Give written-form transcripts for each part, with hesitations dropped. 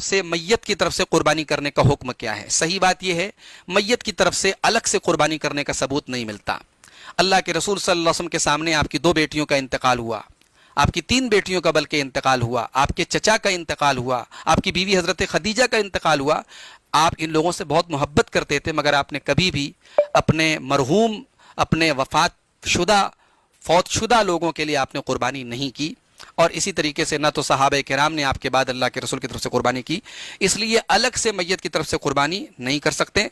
سے میت کی طرف سے قربانی کرنے کا حکم کیا ہے؟ صحیح بات یہ ہے میت کی طرف سے الگ سے قربانی کرنے کا ثبوت نہیں ملتا۔ اللہ کے رسول صلی اللہ علیہ وسلم کے سامنے آپ کی 2 بیٹیوں کا انتقال ہوا، آپ کی 3 بیٹیوں کا بلکہ انتقال ہوا، آپ کے چچا کا انتقال ہوا، آپ کی بیوی حضرت خدیجہ کا انتقال ہوا۔ آپ ان لوگوں سے بہت محبت کرتے تھے، مگر آپ نے کبھی بھی اپنے مرحوم، اپنے فوت شدہ لوگوں کے لیے آپ نے قربانی نہیں کی، اور اسی طریقے سے نہ تو صحابہ کرام نے آپ کے بعد اللہ کے رسول کی طرف سے قربانی کی، اس لیے الگ سے میت کی طرف سے قربانی نہیں کر سکتے۔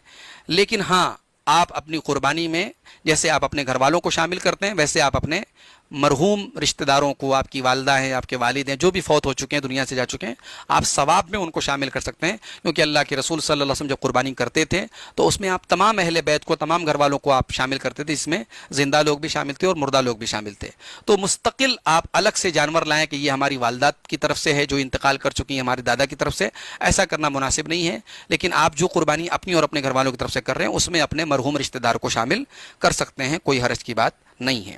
لیکن ہاں، آپ اپنی قربانی میں جیسے آپ اپنے گھر والوں کو شامل کرتے ہیں، ویسے آپ اپنے مرحوم رشتہ داروں کو، آپ کی والدہ ہیں، آپ کے والد ہیں، جو بھی فوت ہو چکے ہیں، دنیا سے جا چکے ہیں، آپ ثواب میں ان کو شامل کر سکتے ہیں، کیونکہ اللہ کے رسول صلی اللہ علیہ وسلم جب قربانی کرتے تھے تو اس میں آپ تمام اہل بیت کو، تمام گھر والوں کو آپ شامل کرتے تھے، اس میں زندہ لوگ بھی شامل تھے اور مردہ لوگ بھی شامل تھے۔ تو مستقل آپ الگ سے جانور لائیں کہ یہ ہماری والدہ کی طرف سے ہے جو انتقال کر چکی ہیں، ہمارے دادا کی طرف سے، ایسا کرنا مناسب نہیں ہے۔ لیکن آپ جو قربانی اپنی اور اپنے گھر والوں کی طرف سے کر رہے ہیں، اس میں اپنے مرحوم رشتہ دار کو شامل کر سکتے ہیں، کوئی حرج کی بات نہیں ہے۔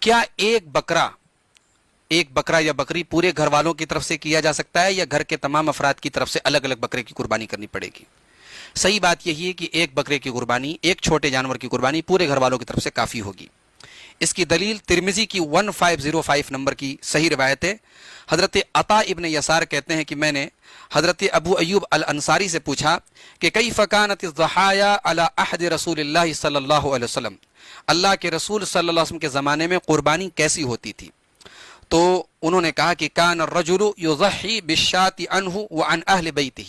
کیا ایک بکرا یا بکری پورے گھر والوں کی طرف سے کیا جا سکتا ہے، یا گھر کے تمام افراد کی طرف سے الگ الگ بکرے کی قربانی کرنی پڑے گی؟ صحیح بات یہی ہے کہ ایک بکرے کی قربانی، ایک چھوٹے جانور کی قربانی پورے گھر والوں کی طرف سے کافی ہوگی۔ اس کی دلیل ترمذی کی 1505 نمبر کی صحیح روایت ہے۔ حضرت عطا ابن یسار کہتے ہیں کہ میں نے حضرت ابو ایوب الانصاری سے پوچھا کہ کیف کانت الضحایا علی عہد رسول اللہ صلی اللہ علیہ وسلم، اللہ کے رسول صلی اللہ علیہ وسلم کے زمانے میں قربانی کیسی ہوتی تھی؟ تو انہوں نے کہا کہ کان الرجل یضحی بالشاۃ عنہ وعن اہل بیتہ،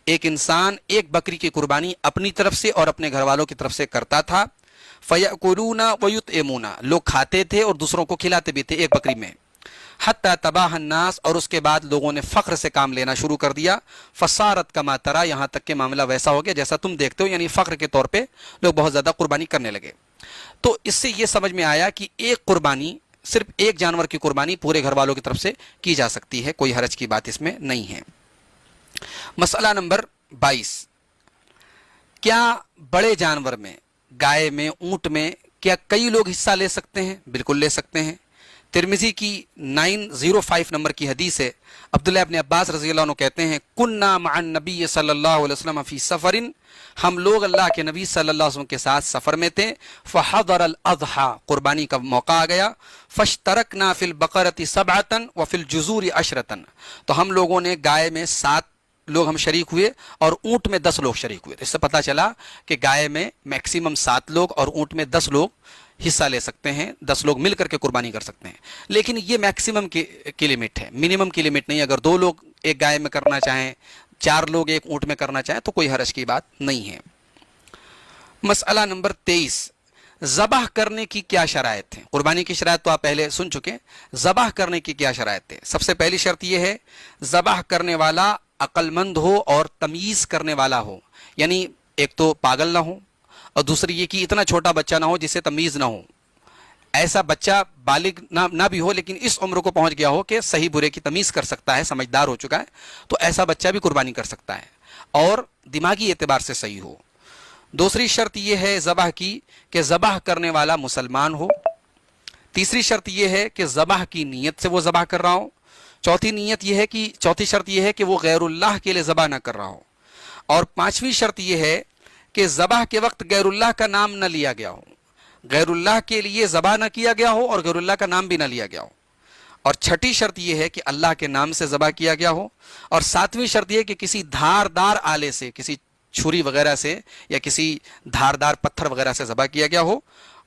ایک انسان ایک بکری کی قربانی اپنی طرف سے اور اپنے گھر والوں کی طرف سے کرتا تھا، فیأکلون ویطعمون، لوگ کھاتے تھے اور دوسروں کو کھلاتے بھی تھے ایک بکری میں، حتی تباہ الناس، اور اس کے بعد لوگوں نے فخر سے کام لینا شروع کر دیا، فصارت کما ترى، یہاں تک کہ معاملہ ویسا ہو گیا جیسا تم دیکھتے ہو، یعنی فخر کے طور پہ لوگ بہت زیادہ قربانی کرنے لگے۔ تو اس سے یہ سمجھ میں آیا کہ ایک قربانی، صرف ایک جانور کی قربانی پورے گھر والوں کی طرف سے کی جا سکتی ہے، کوئی حرج کی بات اس میں نہیں ہے۔ مسئلہ نمبر 22، کیا بڑے جانور میں، گائے میں، اونٹ میں، کیا کئی لوگ حصہ لے سکتے ہیں؟ بالکل لے سکتے ہیں۔ ترمذی کی 905 نمبر کی حدیث ہے، عبداللہ ابن عباس رضی اللہ عنہ کہتے ہیں کننا مع النبی صلی اللہ علیہ وسلم فی سفر، ہم لوگ اللہ کے نبی صلی اللہ علیہ وسلم کے ساتھ سفر میں تھے، فحضر الاضحیٰ، قربانی کا موقع آ گیا، فاشترکنا فی البقرۃ 7 وفی الجزور 10، تو ہم لوگوں نے گائے میں 7 لوگ ہم شریک ہوئے اور اونٹ میں 10 لوگ شریک ہوئے۔ اس سے پتہ چلا کہ گائے میں میکسیمم 7 لوگ اور اونٹ میں 10 لوگ حصہ لے سکتے ہیں، 10 لوگ مل کر کے قربانی کر سکتے ہیں۔ لیکن یہ میکسیمم کی لمٹ ہے، منیمم کی لمٹ نہیں۔ اگر 2 لوگ ایک گائے میں کرنا چاہیں، 4 لوگ ایک اونٹ میں کرنا چاہیں تو کوئی حرج کی بات نہیں ہے۔ مسئلہ نمبر 23، ذبح کرنے کی کیا شرائط ہیں؟ قربانی کی شرائط تو آپ پہلے سن چکے، ذبح کرنے کی کیا شرائط ہے؟ سب سے پہلی شرط یہ ہے ذبح کرنے والا عقل مند ہو اور تمیز کرنے والا ہو، یعنی ایک تو پاگل نہ ہو، اور دوسری یہ کہ اتنا چھوٹا بچہ نہ ہو جسے تمیز نہ ہو، ایسا بچہ بالغ نہ بھی ہو لیکن اس عمر کو پہنچ گیا ہو کہ صحیح برے کی تمیز کر سکتا ہے، سمجھدار ہو چکا ہے، تو ایسا بچہ بھی قربانی کر سکتا ہے، اور دماغی اعتبار سے صحیح ہو۔ دوسری شرط یہ ہے ذبح کی کہ ذبح کرنے والا مسلمان ہو۔ تیسری شرط یہ ہے کہ ذبح کی نیت سے وہ ذبح کر رہا ہو۔ چوتھی شرط یہ ہے کہ وہ غیر اللہ کے لیے ذبح نہ کر رہا ہو۔ اور 5ویں شرط یہ ہے کہ ذبح کے وقت غیر اللہ کا نام نہ لیا گیا ہو، غیر اللہ کے لیے ذبح نہ کیا گیا ہو اور غیر اللہ کا نام بھی نہ لیا گیا ہو۔ اور 6ٹھی شرط یہ ہے کہ اللہ کے نام سے ذبح کیا گیا ہو۔ اور 7ویں شرط یہ ہے کہ کسی دھاردار آلے سے، کسی چھری وغیرہ سے یا کسی دھاردار پتھر وغیرہ سے ذبح کیا گیا ہو۔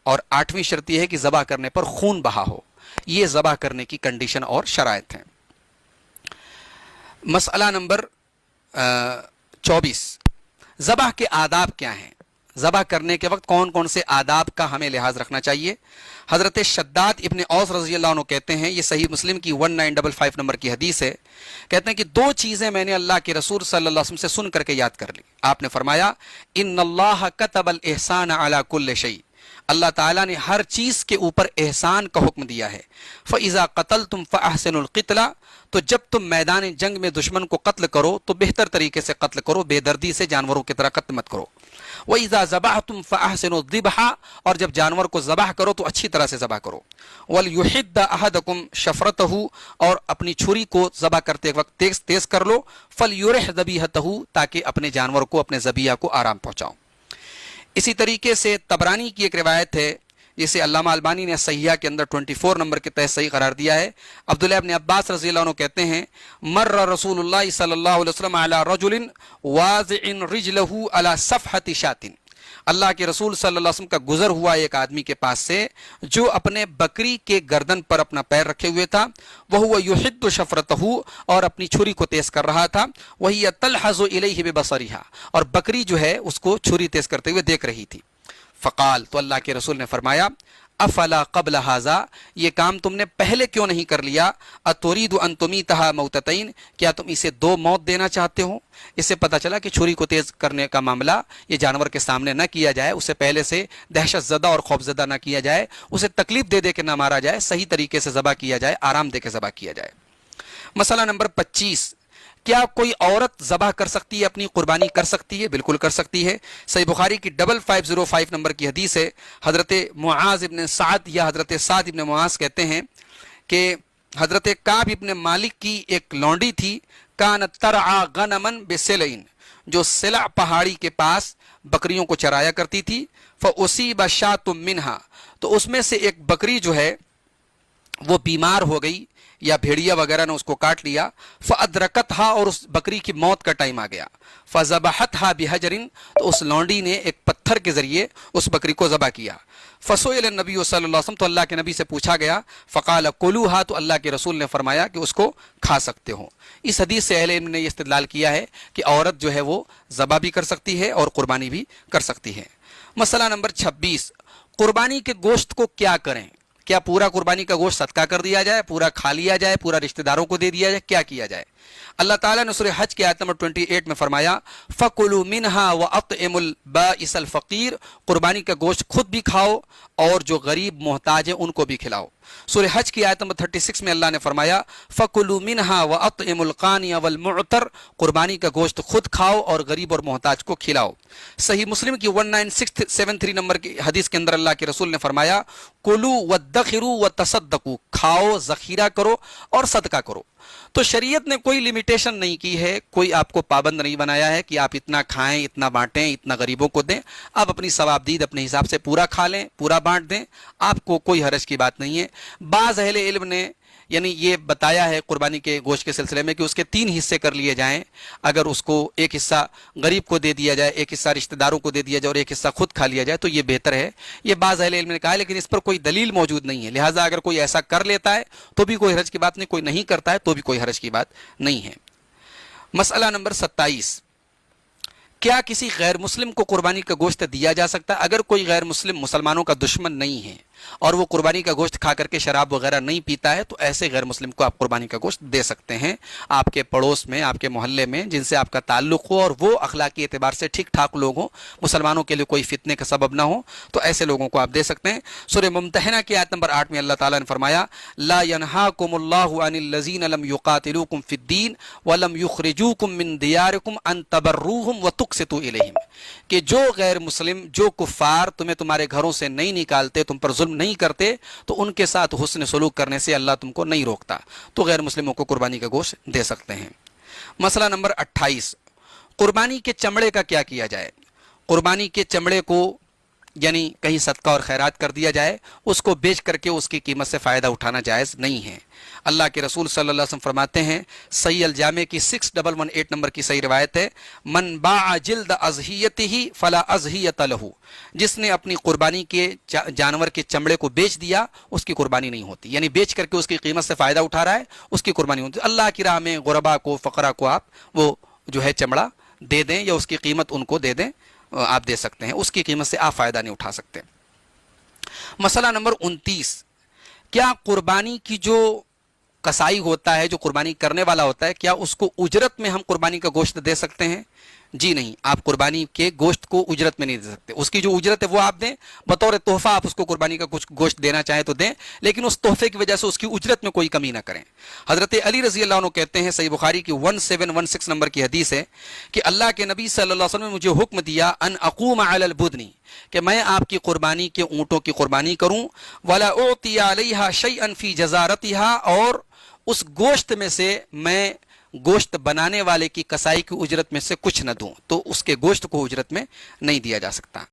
اور 8ویں شرط یہ ہے کہ ذبح کرنے پر خون بہا ہو۔ یہ ذبح کرنے کی کنڈیشن اور شرائط ہیں۔ مسئلہ نمبر 24، ذبح کے آداب کیا ہیں؟ ذبح کرنے کے وقت کون کون سے آداب کا ہمیں لحاظ رکھنا چاہیے؟ حضرت شداد ابن اوس رضی اللہ عنہ کہتے ہیں، یہ صحیح مسلم کی 1955 نمبر کی حدیث ہے، کہتے ہیں کہ 2 چیزیں میں نے اللہ کے رسول صلی اللہ علیہ وسلم سے سن کر کے یاد کر لی۔ آپ نے فرمایا ان اللہ کتب الاحسان علی کل شیء، اللہ تعالیٰ نے ہر چیز کے اوپر احسان کا حکم دیا ہے۔ فَإِذَا قَتَلْتُمْ فَأَحْسِنُوا الْقِتْلَ، تو جب تم میدان جنگ میں دشمن کو قتل کرو تو بہتر طریقے سے قتل کرو، بے دردی سے جانوروں کی طرح قتل مت کرو۔ وَإِذَا ذَبَحْتُمْ فَأَحْسِنُوا الذِّبْحَ، اور جب جانور کو ذبح کرو تو اچھی طرح سے ذبح کرو. وَلْيُحِدَّ أَحَدُكُمْ شَفْرَتَهُ، اور اپنی چھری کو ذبح کرتے وقت تیز تیز کر لو. فَلْيُرِحْ ذَبِيحَتَهُ، تاکہ اپنے جانور کو، اپنے ذبیحہ کو آرام پہنچاؤ. اسی طریقے سے طبرانی کی ایک روایت ہے جسے علامہ البانی نے صحیحہ کے اندر 24 نمبر کے تحت صحیح قرار دیا ہے. عبداللہ ابن عباس رضی اللہ عنہ کہتے ہیں مر رسول اللہ صلی اللہ علیہ وسلم علی رجل واضع رجلہ علی صفحۃ شاۃ، اللہ کے رسول صلی اللہ علیہ وسلم کا گزر ہوا ایک آدمی کے پاس سے جو اپنے بکری کے گردن پر اپنا پیر رکھے ہوئے تھا. وہو یحد شفرتہ، اور اپنی چھری کو تیز کر رہا تھا. وہی تلحظ الیہ ببصرہا، اور بکری جو ہے اس کو چھری تیز کرتے ہوئے دیکھ رہی تھی. فقال، تو اللہ کے رسول نے فرمایا افلا قبل ھذا، یہ کام تم نے پہلے کیوں نہیں کر لیا؟ اتريد ان تمیتھا موتتین، کیا تم اسے دو موت دینا چاہتے ہو؟ اس سے پتہ چلا کہ چھری کو تیز کرنے کا معاملہ یہ جانور کے سامنے نہ کیا جائے، اسے پہلے سے دہشت زدہ اور خوف زدہ نہ کیا جائے، اسے تکلیف دے دے کے نہ مارا جائے، صحیح طریقے سے ذبح کیا جائے، آرام دے کے ذبح کیا جائے. مسئلہ نمبر 25، کیا کوئی عورت ذبح کر سکتی ہے، اپنی قربانی کر سکتی ہے؟ بالکل کر سکتی ہے. صحیح بخاری کی 5505 نمبر کی حدیث ہے. حضرت معاذ ابن سعد یا حضرت سعد ابن معاذ کہتے ہیں کہ حضرت کعب ابن مالک کی ایک لونڈی تھی، کانت ترعى غنما بسلعین، جو سلع پہاڑی کے پاس بکریوں کو چرایا کرتی تھی. فاصیب شاۃ منہا، تو اس میں سے ایک بکری جو ہے وہ بیمار ہو گئی یا بھیڑیا وغیرہ نے اس کو کاٹ لیا. فادرکتھا، اور اس بکری کی موت کا ٹائم آ گیا. فذبحتھا بحجر، تو اس لونڈی نے ایک پتھر کے ذریعے اس بکری کو ذبح کیا. فسئل النبی صلی اللہ علیہ وسلم، تو اللہ کے نبی سے پوچھا گیا. فقال کلوھا، تو اللہ کے رسول نے فرمایا کہ اس کو کھا سکتے ہو. اس حدیث سے اہل علم نے یہ استدلال کیا ہے کہ عورت جو ہے وہ ذبح بھی کر سکتی ہے اور قربانی بھی کر سکتی ہے. مسئلہ نمبر 26، قربانی کے گوشت کو کیا کریں؟ کیا پورا قربانی کا گوشت صدقہ کر دیا جائے، پورا کھا لیا جائے، پورا رشتہ داروں کو دے دیا جائے، کیا کیا جائے؟ اللہ تعالیٰ نے سورہ حج کی آیت نمبر 28 میں فرمایا فَكُلُوا مِنْهَا وَأَطْعِمُوا الْبَائِسَ الْفَقِيرَ، قربانی کا گوشت خود بھی کھاؤ اور جو غریب محتاج ہیں ان کو بھی کھلاؤ. سورہ حج کی آیت نمبر 36 میں اللہ نے فرمایا فَكُلُوا مِنْهَا وَأَطْعِمُوا الْقَانِيَ وَالْمُعْتَرَ، قربانی کا گوشت خود کھاؤ اور غریب اور محتاج کو کھلاؤ. صحیح مسلم کی 19673 نمبر کی حدیث کے اندر اللہ کے رسول نے فرمایا کُلُوا وَادَّخِرُوا وَتَصَدَّقُوا، کھاؤ، ذخیرہ کرو اور صدقہ کرو. تو شریعت نے کوئی لمیٹیشن نہیں کی ہے، کوئی آپ کو پابند نہیں بنایا ہے کہ آپ اتنا کھائیں، اتنا بانٹیں، اتنا غریبوں کو دیں. آپ اپنی ثوابدید اپنے حساب سے پورا کھا لیں، پورا بانٹ دیں، آپ کو کوئی حرج کی بات نہیں ہے. بعض اہل علم نے یعنی یہ بتایا ہے قربانی کے گوشت کے سلسلے میں کہ اس کے 3 حصے کر لیے جائیں. اگر اس کو ایک حصہ غریب کو دے دیا جائے، ایک حصہ رشتہ داروں کو دے دیا جائے اور ایک حصہ خود کھا لیا جائے تو یہ بہتر ہے. یہ بعض اہل علم نے کہا ہے، لیکن اس پر کوئی دلیل موجود نہیں ہے. لہٰذا اگر کوئی ایسا کر لیتا ہے تو بھی کوئی حرج کی بات نہیں، کوئی نہیں کرتا ہے تو بھی کوئی حرج کی بات نہیں ہے. مسئلہ نمبر 27، کیا کسی غیر مسلم کو قربانی کا گوشت دیا جا سکتا ہے؟ اگر کوئی غیر مسلم مسلمانوں کا دشمن نہیں ہے اور وہ قربانی کا گوشت کھا کر کے شراب وغیرہ نہیں پیتا ہے تو ایسے غیر مسلم کو آپ قربانی کا گوشت دے سکتے ہیں. آپ کے پڑوس میں، آپ کے محلے میں جن سے آپ کا تعلق ہو اور وہ اخلاقی اعتبار سے ٹھیک ٹھاک لوگ ہوں، مسلمانوں کے لیے کوئی فتنے کا سبب نہ ہو، تو ایسے لوگوں کو آپ دے سکتے ہیں. سورہ ممتحنہ کی آیت نمبر 8 میں اللہ تعالیٰ نے فرمایا لا ينهاكم الله عن الذين لم يقاتلوكم في الدين ولم يخرجوكم من دياركم ان تبروهم وتقسطوا اليهم، کہ جو غیر مسلم، جو کفار تمہیں تمہارے گھروں سے نہیں نکالتے، تم پر ظلم نہیں کرتے، تو ان کے ساتھ حسن سلوک کرنے سے اللہ تم کو نہیں روکتا. تو غیر مسلموں کو قربانی کا گوشت دے سکتے ہیں. مسئلہ نمبر 28، قربانی کے چمڑے کا کیا کیا جائے؟ قربانی کے چمڑے کو یعنی کہیں صدقہ اور خیرات کر دیا جائے، اس کو بیچ کر کے اس کی قیمت سے فائدہ اٹھانا جائز نہیں ہے. اللہ کے رسول صلی اللہ علیہ وسلم فرماتے ہیں، صحیح الجامع کی 6118 نمبر کی صحیح روایت ہے، من باع جلد اضحیتہ فلا اضحیۃ لہ، جس نے اپنی قربانی کے جانور کے چمڑے کو بیچ دیا اس کی قربانی نہیں ہوتی. یعنی بیچ کر کے اس کی قیمت سے فائدہ اٹھا رہا ہے، اس کی قربانی ہوتی. اللہ کی راہ میں غربا کو، فقراء کو آپ وہ جو ہے چمڑا دے دیں یا اس کی قیمت ان کو دے دیں، آپ دے سکتے ہیں، اس کی قیمت سے آپ فائدہ نہیں اٹھا سکتے. مسئلہ نمبر 29، کیا قربانی کی جو قصائی ہوتا ہے، جو قربانی کرنے والا ہوتا ہے، کیا اس کو اجرت میں ہم قربانی کا گوشت دے سکتے ہیں؟ جی نہیں، آپ قربانی کے گوشت کو اجرت میں نہیں دے سکتے. اس کی جو اجرت ہے وہ آپ دیں، بطور تحفہ آپ اس کو قربانی کا کچھ گوشت دینا چاہیں تو دیں، لیکن اس تحفے کی وجہ سے اس کی اجرت میں کوئی کمی نہ کریں. حضرت علی رضی اللہ عنہ کہتے ہیں، صحیح بخاری کی 1716 نمبر کی حدیث ہے کہ اللہ کے نبی صلی اللہ علیہ وسلم نے مجھے حکم دیا ان اقوم علی البدنی، کہ میں آپ کی قربانی کے اونٹوں کی قربانی کروں، ولا اعطی علیہا شیئا فی جزارتھا، اور اس گوشت میں سے میں گوشت بنانے والے کی کسائی کی اجرت میں سے کچھ نہ دوں. تو اس کے گوشت کو اجرت میں نہیں دیا جا سکتا.